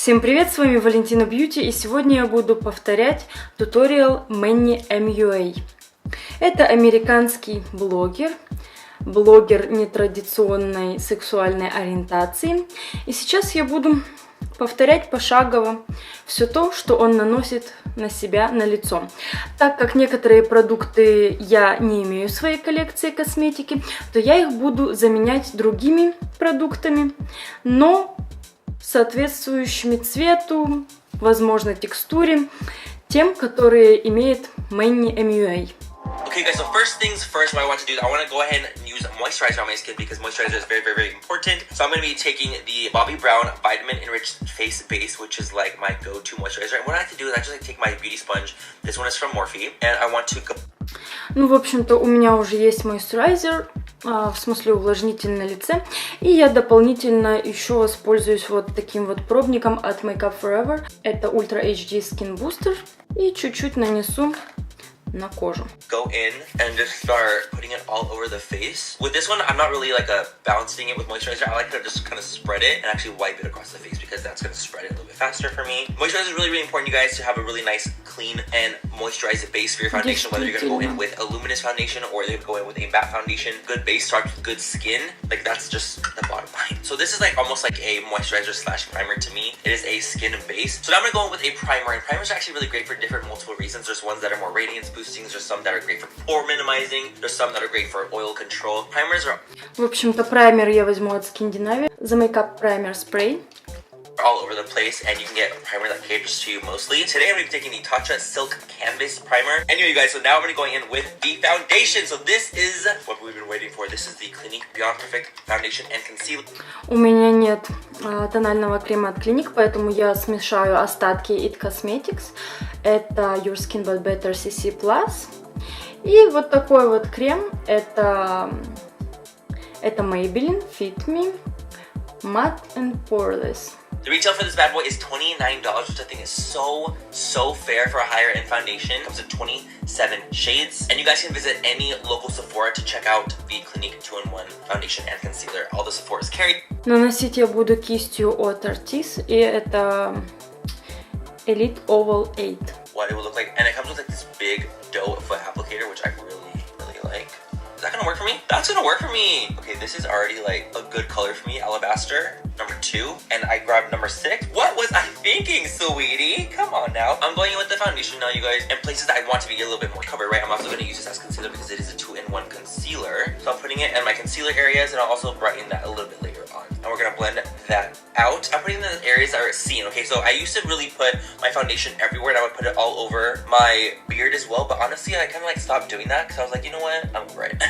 Всем привет, с вами Валентина Бьюти, и сегодня я буду повторять туториал Manny MUA. Это американский блогер нетрадиционной сексуальной ориентации. И сейчас я буду повторять пошагово все то, что он наносит на себя, на лицо. Так как некоторые продукты я не имею в своей коллекции косметики, то я их буду заменять другими продуктами, но соответствующими цвету, возможно, текстуре, тем, которые имеет Manny MUA. Okay guys, so first things first, what I want to do is I want to go ahead and use moisturizer on my skin because moisturizer is very important. So I'm going to be taking the Bobbi Brown Vitamin Enriched Face Base, which is like my go-to moisturizer. And what I like to do is I just like take my beauty sponge. This one is from MORPHE, and I want to go... Ну, в общем-то, у меня уже есть moisturizer, в смысле увлажнитель на лице. И я дополнительно еще воспользуюсь вот таким вот пробником от Make Up Forever. Это Ultra HD Skin Booster. И чуть-чуть нанесу на кожу. Go in and just start putting it all over the face. With this one, I'm not really like balancing it with moisturizer. I like to just kind of spread it and actually wipe it across the face because that's going to spread it a little bit faster for me. Moisturizer is really important, you guys, to have a really nice, clean, and moisturized base for your foundation. Whether you're going to go in with a luminous foundation or you're going to go in with a matte foundation. Good base starts with good skin. Like, that's just the bottom line. So this is like almost like a moisturizer slash primer to me. It is a skin base. So now I'm going to go in with a primer. And primers are actually really great for different multiple reasons. There's ones that are more radiance boosting. There's some that are great for pore minimizing. There's some that are great for oil control. Primers are... В общем-то, праймер я возьму от SKINDINAVIA. The Makeup Primer Spray. All over the place, and you can get a primer that caters to you mostly. Today I'm going to be taking the Tarte Silk Canvas Primer. Anyway, you guys, so now I'm going to be going in with the foundation. So this is what we've been waiting for. This is the Clinique Beyond Perfect Foundation and Concealer. У меня нет тонального крема от Clinique, поэтому я смешаю остатки It Cosmetics. Это Your Skin But Better CC+. И вот такой вот крем. Это Maybelline Fit Me Matte and Poreless. The retail for this bad boy is $29, which I think is so fair for a higher end foundation. It comes in 27 shades. And you guys can visit any local Sephora to check out the Clinique 2-in-1 foundation and concealer. All the Sephora's carried. Наносить я буду кистью от Tartiest, и это Elite Oval 8. What it will look like. And it comes with like this big doe foot applicator, which I really like. Is that gonna work for me? That's gonna work for me! Okay, this is already like a good color for me. Alabaster, number 2. And I grabbed number 6. What was I thinking, sweetie? Come on now. I'm going in with the foundation now, you guys. And places that I want to be a little bit more covered, right? I'm also gonna use this as concealer because it is a 2-in-1 concealer. So I'm putting it in my concealer areas and I'll also brighten that a little bit later on. And we're gonna blend that out. I'm putting it in the areas that are seen, okay? So I used to really put my foundation everywhere and I would put it all over my beard as well. But honestly, I kind of like stopped doing that because I was like, you know what? I'm over it.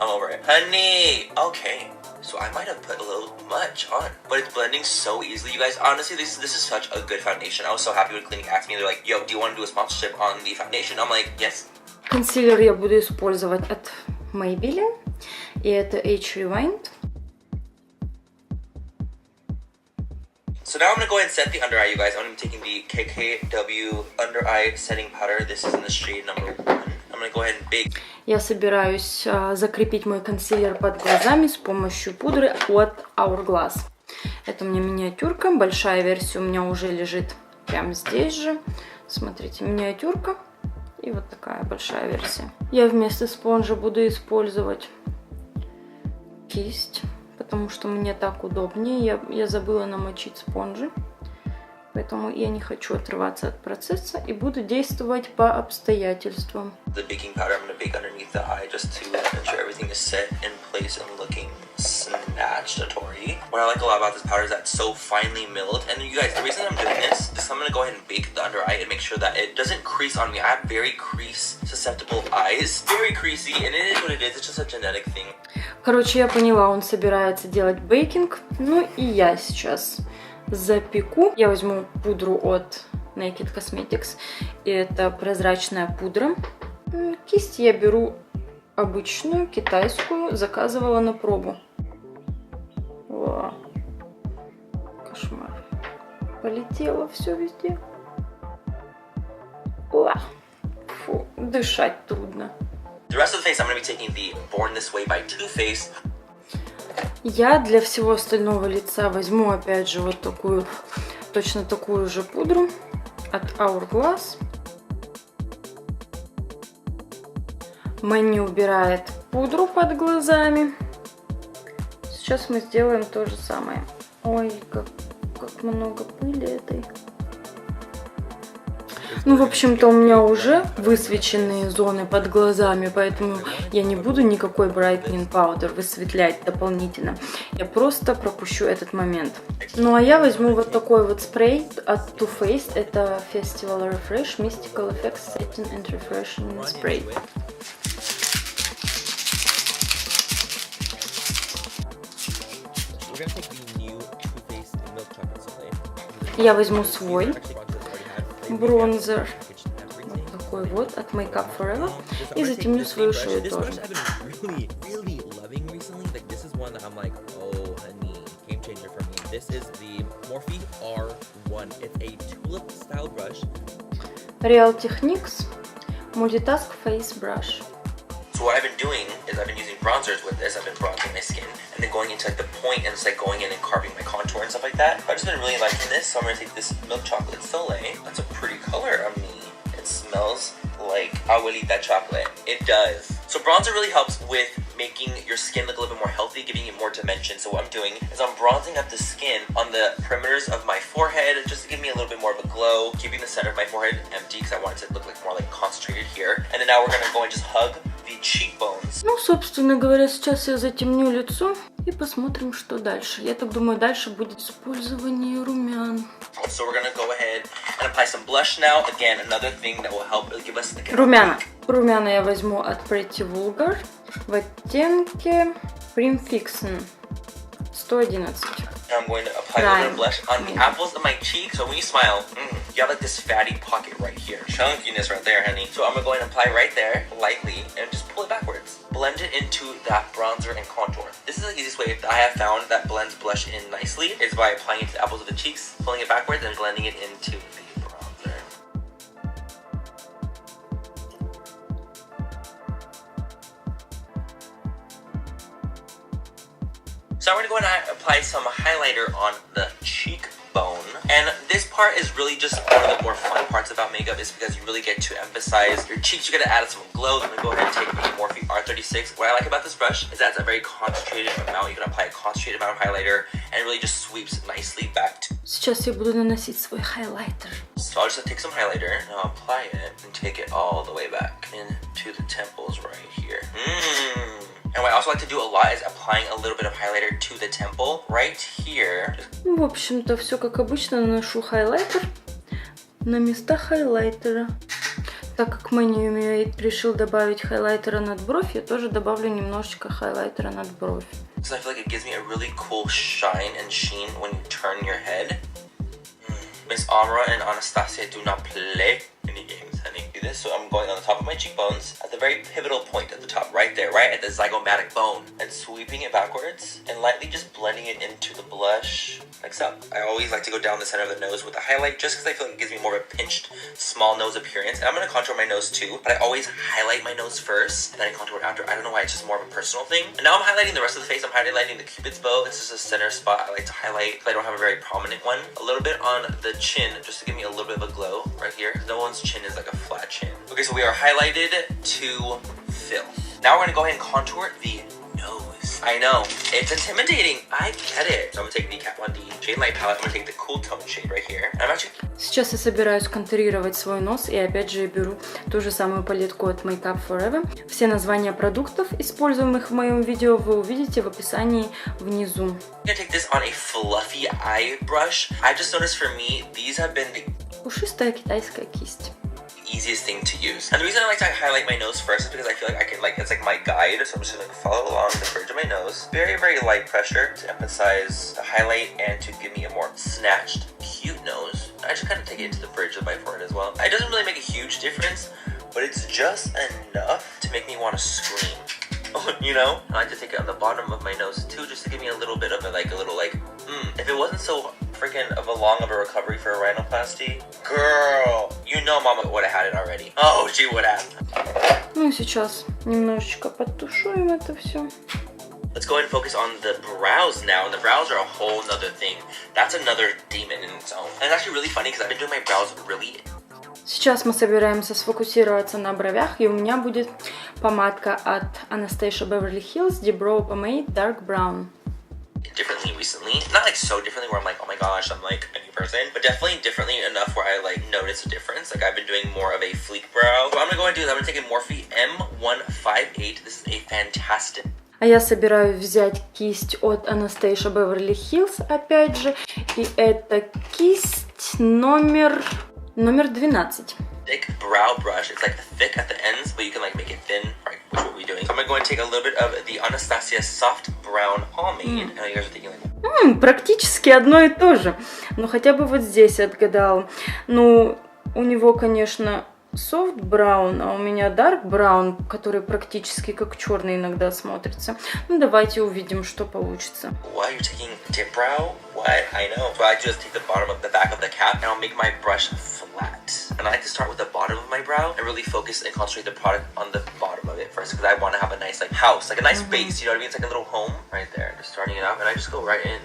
I'm over it. Honey! Okay. So I might have put a little much on, but it's blending so easily, you guys. Honestly, this is such a good foundation. I was so happy when Clinique asked me. They're like, yo, do you want to do a sponsorship on the foundation? I'm like, yes. Консилер я буду использовать от Maybelline, и это Age Rewind. So now I'm going to go ahead and set the under eye, you guys. I'm going to be taking the KKW Under Eye Setting Powder. This is in the shade number 1. I'm going to go ahead and bake. Я собираюсь закрепить мой консилер под глазами с помощью пудры от Hourglass. Это у меня миниатюрка. Большая версия у меня уже лежит прямо здесь же. Смотрите, миниатюрка и вот такая большая версия. Я вместо спонжа буду использовать кисть, потому что мне так удобнее. Я забыла намочить спонжи, поэтому я не хочу отрываться от процесса и буду действовать по обстоятельствам. The baking powder I'm going to bake underneath the eye just to ensure everything is set in place and looking snatchatory. What I like a lot about this powder is that it's so finely milled. And you guys, the reason I'm doing this is I'm going to go ahead and bake the under eye and make sure that it doesn't crease on me. I have very crease susceptible eyes. Very creasy, and it is what it is. It's just a genetic thing. Короче, я поняла, он собирается делать бейкинг. Ну и я сейчас запеку. Я возьму пудру от Naked Cosmetics. И это прозрачная пудра. Кисть я беру обычную, китайскую. Заказывала на пробу. О, кошмар. Полетело все везде. О, фу, дышать трудно. The rest of the face, I'm going to be taking the Born This Way by Too Faced. Я для всего остального лица возьму опять же вот такую точно такую же пудру от Hourglass. Мэнни убирает пудру под глазами. Сейчас мы сделаем то же самое. Ой, как много пыли этой. Ну, в общем-то, у меня уже высвеченные зоны под глазами, поэтому я не буду никакой brightening powder высветлять дополнительно. Я просто пропущу этот момент. Ну, а я возьму вот такой вот спрей от Too Faced. Это Festival Refresh Mystical Effects Setting and Refreshing Spray. Я возьму свой бронзер, вот такой вот, от Make Up For Ever, и затемню свою шею тоже. Real Techniques Multitask Face Brush. So what I've been doing is I've been using bronzers with this. I've been bronzing my skin and then going into like the point and just like going in and carving my contour and stuff like that. I've just been really liking this, so I'm gonna take this milk chocolate Soleil. That's a pretty color on me. It smells like abuelita chocolate. It does. So bronzer really helps with making your skin look a little bit more healthy, giving it more dimension. So what I'm doing is I'm bronzing up the skin on the perimeters of my forehead just to give me a little bit more of a glow, keeping the center of my forehead empty because I want it to look like more like concentrated here. And then now we're gonna go and just hug the cheekbones. Ну, собственно говоря, сейчас я затемню лицо и посмотрим, что дальше. Я так думаю, дальше будет использование румян. So we're gonna go ahead and apply some blush now. Again, another thing that will help give us the румяна. Румяна я возьму от Pretty Vulgar в оттенке Prim Vixen 111. I'm going to apply a little bit of blush on the apples of my cheek. So when you smile, you have like this fatty pocket right here. Chunkiness right there, honey. So I'm going to go ahead and apply right there, lightly, and just pull it backwards. Blend it into that bronzer and contour. This is the easiest way that I have found that blends blush in nicely is by applying it to the apples of the cheeks, pulling it backwards, and blending it into the bronzer. So I'm going to go ahead and apply some highlighter on the cheekbone. And this part is really just one of the more fun parts about makeup is because you really get to emphasize your cheeks. You're going to add some glow. I'm going to go ahead and take the Morphe R36. What I like about this brush is that it's a very concentrated amount. You can apply a concentrated amount of highlighter and it really just sweeps nicely back to. Сейчас я буду наносить свой хайлайтер. So I'll just take some highlighter and I'll apply it and take it all the way back into the temples right here. And what I also like to do a lot is applying a little bit of highlighter to the temple right here. В общем-то, все как обычно, наношу хайлайтер на места хайлайтера. Так как Manny MUA решил добавить хайлайтера над бровь, я тоже добавлю немножечко хайлайтера над бровь. So I feel like it gives me a really cool shine and sheen when you turn your head. Miss Amra and Anastasia do not play any games, honey. Do this, so I'm going on the top of my cheekbones at the very pivotal point at the top, right there, right at the zygomatic bone, and sweeping it backwards and lightly just blending it into the blush, like so. I always like to go down the center of the nose with a highlight just because I feel like it gives me more of a pinched, small nose appearance. And I'm going to contour my nose too, but I always highlight my nose first and then I contour it after. I don't know why, it's just more of a personal thing. And now I'm highlighting the rest of the face. I'm highlighting the Cupid's bow. This is a center spot I like to highlight because I don't have a very prominent one. A little bit on the chin just to give me a little bit of a glow right here. No one's chin is like a flat chin. Okay, so we are highlighted to fill. Now we're gonna go ahead and contour the nose. I know, it's intimidating. I get it. So I'm gonna take the Kat Von D Shade Light palette. I'm gonna take the Cool Tone shade right here. I'm actually... Сейчас я собираюсь контурировать свой нос и опять же я беру ту же самую палетку от Make Up For Ever. Все названия продуктов, используемых в моем видео, вы увидите в описании внизу. I'm gonna take this on a fluffy eye brush. I just noticed for me, these have been the Пушистая китайская кисть. easiest thing to use. And the reason I like to highlight my nose first is because I feel like I can, like, it's like my guide. So I'm just gonna follow along the bridge of my nose. Very, very light pressure to emphasize the highlight and to give me a more snatched, cute nose. I just kind of take it into the bridge of my forehead as well. It doesn't really make a huge difference, but it's just enough to make me want to scream. You know? I like to take it on the bottom of my nose too, just to give me a little bit of a, like, a little, like, if it wasn't so freaking of a long of a recovery for a rhinoplasty, girl, you know mama would have had it already. Oh, she would have. Ну и сейчас немножечко подтушуем это все. Let's go ahead and focus on the brows now, and the brows are a whole nother thing. That's another demon in its own. And it's actually really funny because I've been doing my brows really... Сейчас мы собираемся сфокусироваться на бровях, и у меня будет помадка от Anastasia Beverly Hills Dipbrow Pomade Dark Brown. Differently recently, not like so differently where I'm like, oh my gosh, I'm like a new person, but definitely differently enough where I like notice a difference. Like I've been doing more of a fleek brow. So what I'm gonna go ahead and do is I'm gonna take a MORPHE M158. This is a fantastic. А я собираюсь взять кисть от Anastasia Beverly Hills, опять же, и это кисть номер 12. Thick brow brush. It's like thick at the ends, but you can like make it thin, right? Which is what we're doing. So I'm gonna go and take a little bit of the Anastasia Soft Brown Pomade. And you guys are thinking like, практически одно и то же. Но хотя бы вот здесь отгадала. Ну, у него, конечно, soft brown, а у меня dark brown, который практически как черный иногда смотрится. Ну, давайте увидим, что получится. What? You're taking Dipbrow? What? I know. So I just take the bottom of the back of the cap and I'll make my brush flat. And I like to start with the bottom of my brow and really focus and concentrate the product on the bottom of it first because I want to have a nice like house, like a nice base, you know what I mean? It's like a little home right there. Just starting it out and I just go right in.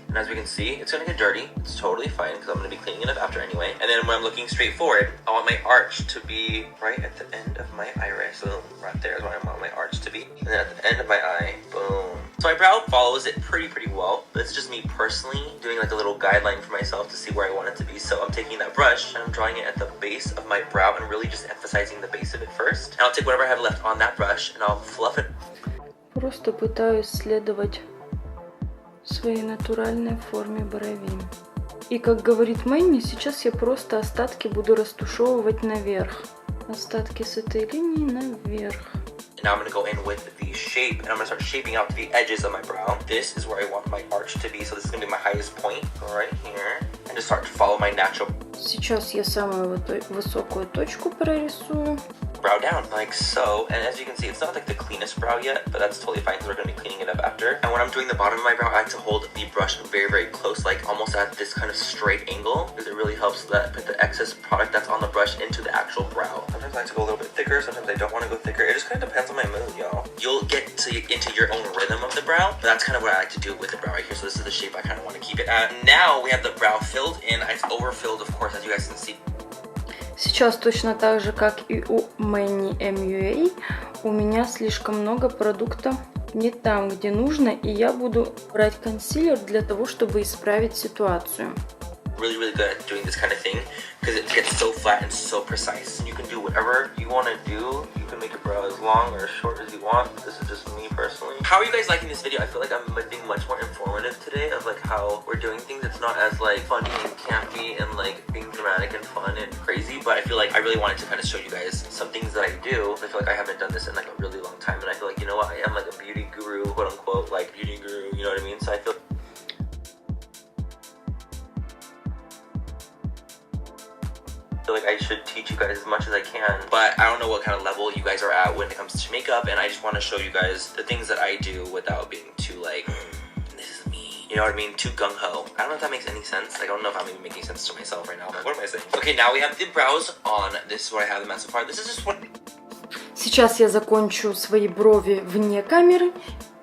And as we can see, it's gonna get dirty. It's totally fine because I'm gonna be cleaning it up after anyway. And then when I'm looking straight forward, I want my arch to be right at the end of my iris. So right there is where I want my arch to be. And then at the end of my eye, boom. So my brow follows it pretty well. But it's just me personally doing like a little guideline for myself to see where I want it to be. So I'm taking that brush and I'm drawing it at the base of my brow and really just emphasizing the base of it first. And I'll take whatever I have left on that brush and I'll fluff it. Просто пытаюсь следовать своей натуральной форме бровей. И как говорит Мэнни, сейчас я просто остатки буду растушевывать наверх. Остатки с этой линии наверх. Now I'm going to go in with the shape and I'm going to start shaping out the edges of my brow. This is where I want my arch to be, so this is going to be my highest point right here. And just start to follow my natural. Сейчас я самую высокую точку прорисую. Brow down like so, and as you can see, it's not like the cleanest brow yet, but that's totally fine because we're going to be cleaning it up after. And when I'm doing the bottom of my brow, I like to hold the brush very close, like almost at this kind of straight angle, because it really helps that put the excess product that's on the brush into the actual brow. Sometimes I like to go a little bit thicker, sometimes I don't want to go thicker. It just kind of depends on my mood, y'all. You'll get into your own rhythm of the brow, but that's kind of what I like to do with the brow right here. So this is the shape I kind of want to keep it at. Now we have the brow filled in. It's overfilled, of course, as you guys can see. Сейчас точно так же, как и у Manny MUA, у меня слишком много продукта не там, где нужно, и я буду брать консилер для того, чтобы исправить ситуацию. Really good at doing this kind of thing because it gets so flat and so precise. And you can do whatever you want to do. You can make your brow as long or as short as you want. This is just me personally. How are you guys liking this video? I feel like I'm being much more informative today of like how we're doing things. It's not as like funny and campy and like being dramatic and fun and crazy, but I feel like I really wanted to kind of show you guys some things that I do. I feel like I haven't done this in like a really long time, and I feel like, you know what, I am like a beauty guru, quote unquote, like beauty guru, you know what I mean? So I feel like I should teach you guys as much as I can, but I don't know what kind of level you guys are at when it comes to makeup, and I just want to show you guys the things that I do without being too like, this is me, you know what I mean, too gung-ho. I don't know if that makes any sense. Like, I don't know if I'm even making sense to myself right now. I'm like, what am I saying? Okay, now we have the brows on. This is what I have them at so far. This is just what... Сейчас я закончу свои брови вне камеры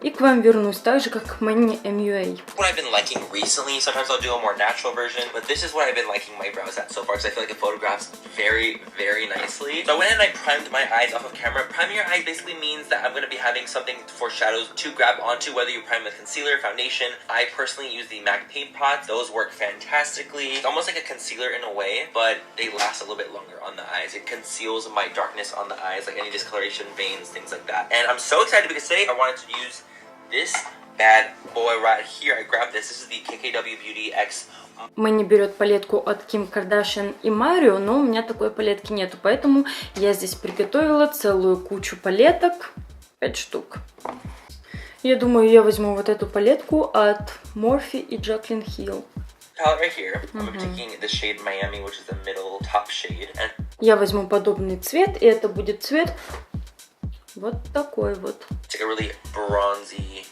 и к вам вернусь, так же как Manny MUA. What I've been liking recently, sometimes I'll do a more natural version, but this is what I've been liking my brows at so far because I feel like it photographs very nicely. So I went and I primed my eyes off of camera. Priming your eyes basically means that I'm going to be having something for shadows to grab onto, whether you prime with concealer, foundation. I personally use the MAC paint pots. Those work fantastically. It's almost like a concealer in a way, but they last a little bit longer on the eyes. It conceals my darkness on the eyes, like any discoloration, veins, things like that. And I'm so excited because today I wanted to use this bad boy right here. I grabbed this. This is the KKW Beauty X. Мэнни берет палетку от Ким Кардашьян и Марио, но у меня такой палетки нету, поэтому я здесь приготовила целую кучу палеток, 5 штук. Я думаю, я возьму вот эту палетку от MORPHE и Jaclyn Hill. Palette right here. I'm taking the shade Miami, which is the middle top shade. And я возьму подобный цвет, и это будет цвет вот такой вот. It's like a really bronzy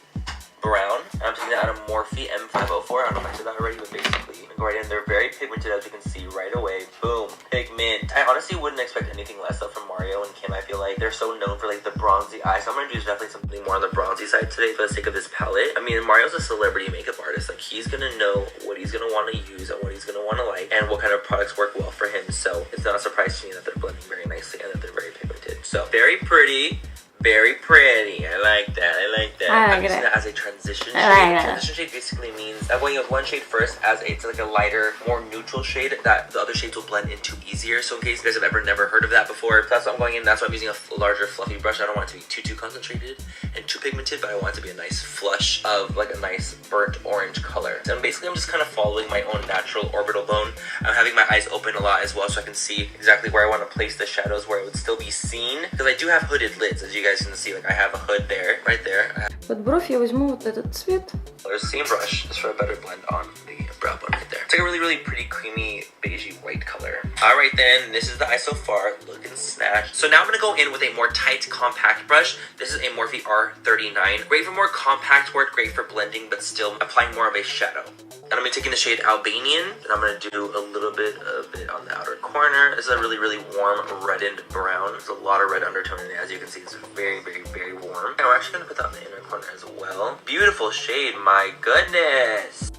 brown. I'm taking that out of MORPHE M504. I don't know if I said that already, but basically, go right in. They're very pigmented, as you can see right away. Boom, pigment. I honestly wouldn't expect anything less though from Mario and Kim. I feel like they're so known for like the bronzy eyes. So I'm gonna do definitely something more on the bronzy side. side today for the sake of this palette. I mean, Mario's a celebrity makeup artist. Like, he's gonna know what he's gonna want to use and what he's gonna want to like and what kind of products work well for him. So it's not a surprise to me that they're blending very nicely and that they're very pigmented. So very pretty. Very pretty. I like that. I like that. I'm using that as a transition shade. Transition shade basically means I'm going with one shade first as it's like a lighter, more neutral shade that the other shades will blend into easier. So in case you guys have ever never heard of that before, that's what I'm going in. That's why I'm using a larger fluffy brush. I don't want it to be too concentrated and too pigmented, but I want it to be a nice flush of like a nice burnt orange color. And basically I'm just kind of following my own natural orbital bone. I'm having my eyes open a lot as well so I can see exactly where I want to place the shadows where it would still be seen. Because I do have hooded lids, as you guys can see. Like, I have a hood there, right there. Под бровь я возьму вот этот цвет. There's the same brush, just for a better blend on the brow bone right there. It's like a really, really pretty creamy, beigey white color. Alright then, this is the eye so far, looking snatched. So now I'm gonna go in with a more tight, compact brush. This is a Morphe R39. Great for more compact work, great for blending, but still applying more of a shadow. And I'm gonna take in the shade Albanian, and I'm gonna do a little bit of it on the outer corner. This is a really, really warm, reddened brown. There's a lot of red undertone in it. As you can see, it's very, very, very warm. And we're actually gonna put that in the inner corner as well. Beautiful shade, my goodness.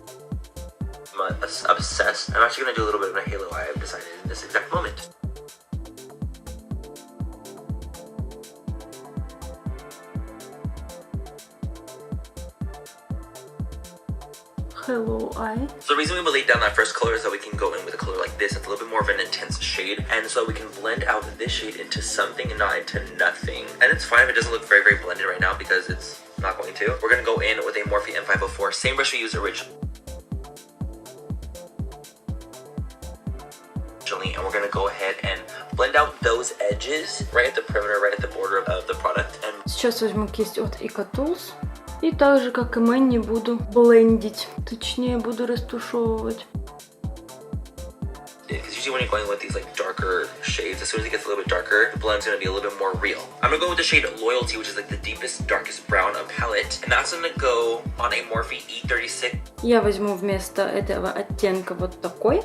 I'm obsessed. I'm actually gonna do a little bit of a halo eye, I've decided in this exact moment. Hello eye. So the reason we laid down that first color is that we can go in with a color like this. It's a little bit more of an intense shade, and so we can blend out this shade into something and not into nothing. And it's fine if it doesn't look very, very blended right now because it's not going to. We're gonna go in with a Morphe M504, same brush we used originally, and we're gonna go ahead and blend out those edges right at the perimeter, right at the border of the product. And сейчас возьму кисть от Eyeko Tools. И так же, как и Manny, буду блендить. Точнее, буду растушевывать. Because usually when you're going with these like darker shades, as soon as it gets a little bit darker, the blend's gonna be a little bit more real. I'm gonna go with the shade Loyalty, which is like the deepest, darkest brown of palette. And that's gonna go on a Morphe E36. Я возьму вместо этого оттенка вот такой.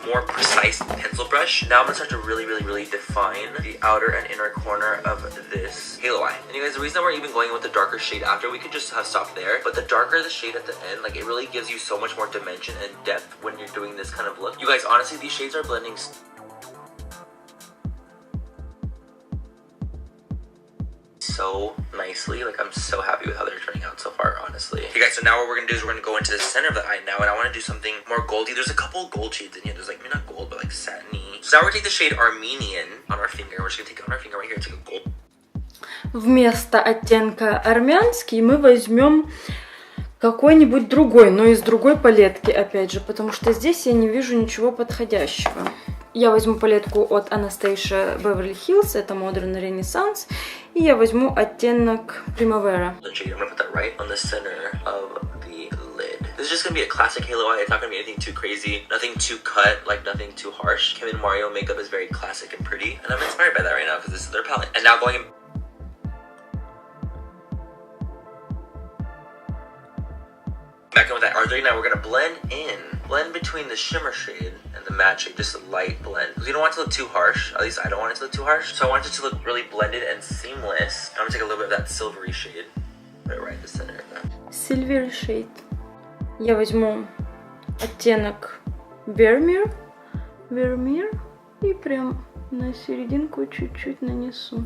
More precise pencil brush. Now I'm gonna start to really, really, really define the outer and inner corner of this halo eye. And you guys, the reason that we're even going with the darker shade after, we could just have stopped there, but the darker the shade at the end, like, it really gives you so much more dimension and depth when you're doing this kind of look. You guys, honestly, these shades are blending so nicely. Like, I'm so happy with how they're turning out so far, honestly. Okay guys, so now what we're gonna do is we're gonna go into the center of the eye now, and I want to do something more goldy. There's a couple gold shades in here. There's like, maybe not gold, but like satiny. So now we're gonna take the shade Armenian on our finger. We're just gonna take it on our finger right here. It's like a gold. Вместо оттенка армянский мы возьмем какой-нибудь другой, но из другой палетки, опять же, потому что здесь я не вижу ничего подходящего. Я возьму палетку от Anastasia Beverly Hills, это Modern Renaissance, и я возьму оттенок Primavera. I'm gonna put that right on the center of the lid. This is just gonna be a classic halo eye. It's not gonna be anything too crazy, nothing too cut, like nothing too harsh. Kim and Mario makeup is very classic and pretty, and I'm inspired by that right now because this is their palette. And now going in. Back in with that R39, we're gonna blend between the shimmer shade and the matte shade, just a light blend. Because you don't want it to look too harsh, at least I don't want it to look too harsh. So I want it to look really blended and seamless. I'm gonna take a little bit of that silvery shade, put it right in the center of that. Silvery shade. Я возьму оттенок Vermeer, и прям на серединку чуть-чуть нанесу.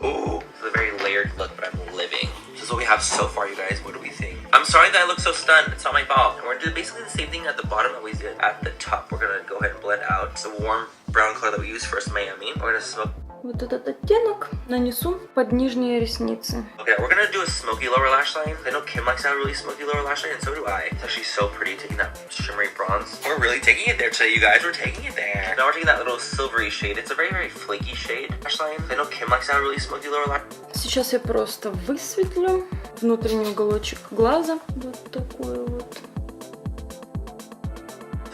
Ooh, this is a very layered look, but I'm living. This is what we have so far, you guys. What do we think? I'm sorry that I look so stunned. It's not my fault. And we're gonna do basically the same thing at the bottom that we did at the top. We're gonna go ahead and blend out. It's a warm brown color that we used first, Miami. We're gonna smoke. Вот этот оттенок нанесу под нижние ресницы. Okay, we're gonna do a smoky lower lash line. I know Kim likes that really smoky lower lash line, and so do I. It's actually so pretty taking that shimmery bronze. We're really taking it there today, you guys. We're taking it there. Now we're taking that little silvery shade. It's a very, very flaky shade. Lash line. I know Kim likes that really smoky lower lash. Сейчас я просто высветлю внутренний уголочек глаза. Вот такой вот.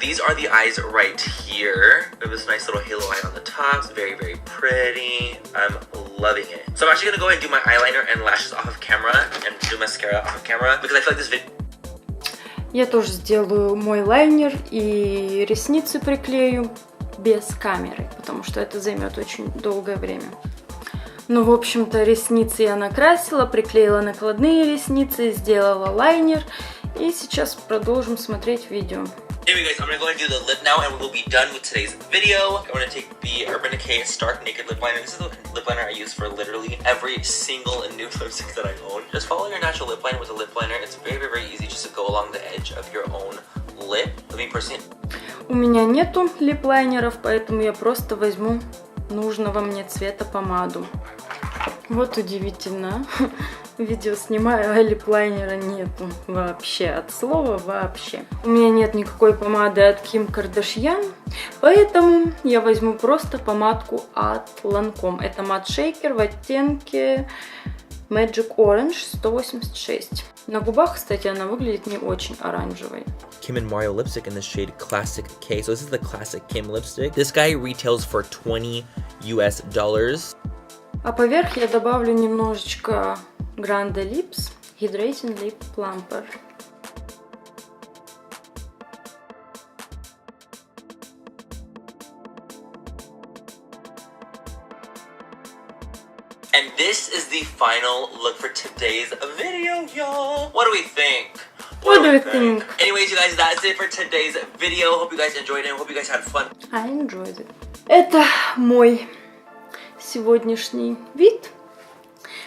These are the eyes right here. We have this nice little halo eye on the top. It's very, very pretty. I'm loving it. So I'm actually gonna go ahead and do my eyeliner and lashes off of camera and do mascara off of camera because I feel like this video. Я тоже сделаю мой лайнер и ресницы приклею без камеры, потому что это займет очень долгое время. Ну, в общем-то, ресницы я накрасила, приклеила накладные ресницы, сделала лайнер. И сейчас продолжим смотреть видео. Anyway guys, I'm gonna go ahead and do the lip now and we will be done with today's video. I'm gonna take the Urban Decay Stark Naked Lip Liner. This is the lip liner I use for literally every single nude lipstick that I own. Just follow your natural lip liner with a lip liner. It's very easy just to go along the edge of your own lip. For me personally... У меня нету лип-лайнеров, поэтому я просто возьму нужного мне цвета помаду. Вот удивительно. Видео снимаю, а лип-лайнера нету вообще, от слова вообще. У меня нет никакой помады от Kim Kardashian, поэтому я возьму просто помадку от Lancome. Это мат-шейкер в оттенке Magic Orange 186. На губах, кстати, она выглядит не очень оранжевой. Kim and Mario lipstick in the shade Classic K. So this is the Classic Kim lipstick. This guy retails for $20 US. А поверх я добавлю немножечко Grande Lips Hydrating Lip Plumper. And this is the final look for today's video, y'all. What do we think? What do you think? Anyways, you guys, that's it for today's video. Hope you guys enjoyed it. Hope you guys had fun. I enjoyed it. Это мой сегодняшний вид.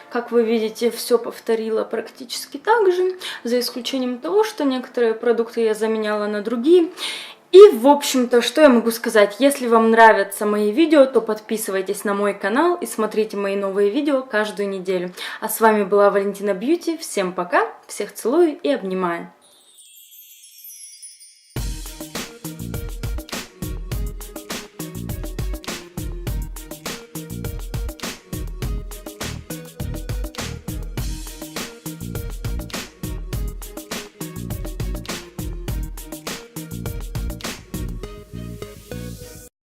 Как вы видите, все повторила практически так же, за исключением того, что некоторые продукты я заменяла на другие. И, в общем-то, что я могу сказать? Если вам нравятся мои видео, то подписывайтесь на мой канал и смотрите мои новые видео каждую неделю. А с вами была Валентина Бьюти. Всем пока, всех целую и обнимаю.